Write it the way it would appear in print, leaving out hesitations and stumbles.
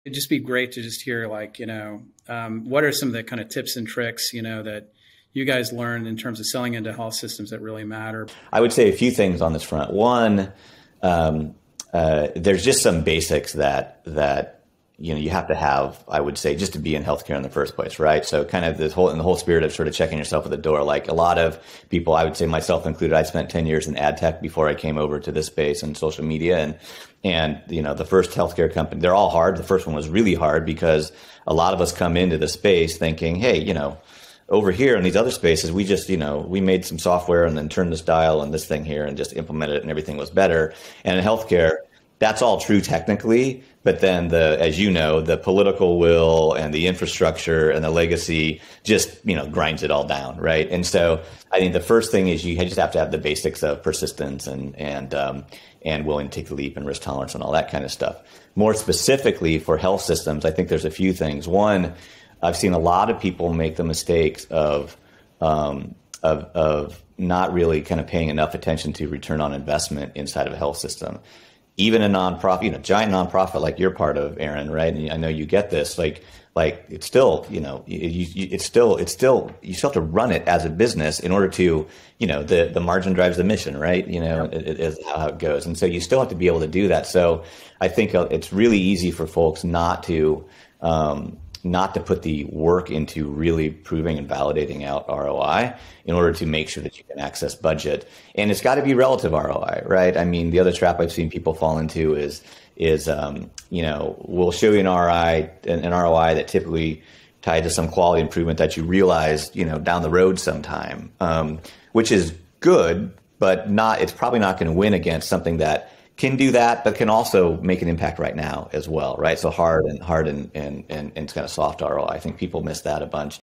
It'd just be great to just hear, like, what are some of the kind of tips and tricks, that you guys learned in terms of selling into health systems that really matter? I would say a few things on this front. One, there's just some basics that you have to have, I would say, just to be in healthcare in the first place, right? So kind of in the whole spirit of sort of checking yourself at the door. Like a lot of people, I would say myself included, I spent 10 years in ad tech before I came over to this space and social media. And the first healthcare company, they're all hard. The first one was really hard because a lot of us come into the space thinking, hey, over here in these other spaces, we just, we made some software and then turned this dial and this thing here and just implemented it and everything was better. And in healthcare, that's all true technically, but then as you know, the political will and the infrastructure and the legacy just, grinds it all down, right? And so I think the first thing is you just have to have the basics of persistence and willing to take the leap and risk tolerance and all that kind of stuff. More specifically for health systems, I think there's a few things. One, I've seen a lot of people make the mistakes of not really kind of paying enough attention to return on investment inside of a health system. Even a nonprofit, giant nonprofit like you're part of, Aaron, right? And I know you get this. Like it's still, you still have to run it as a business in order to, the margin drives the mission, right? It is how it goes, and so you still have to be able to do that. So I think it's really easy for folks not to put the work into really proving and validating out ROI in order to make sure that you can access budget. And it's got to be relative ROI, right? I mean, the other trap I've seen people fall into is we'll show you an ROI that typically tied to some quality improvement that you realize, down the road sometime, which is good, but it's probably not going to win against something that can do that, but can also make an impact right now as well, right? So hard and kind of soft ROI. I think people miss that a bunch.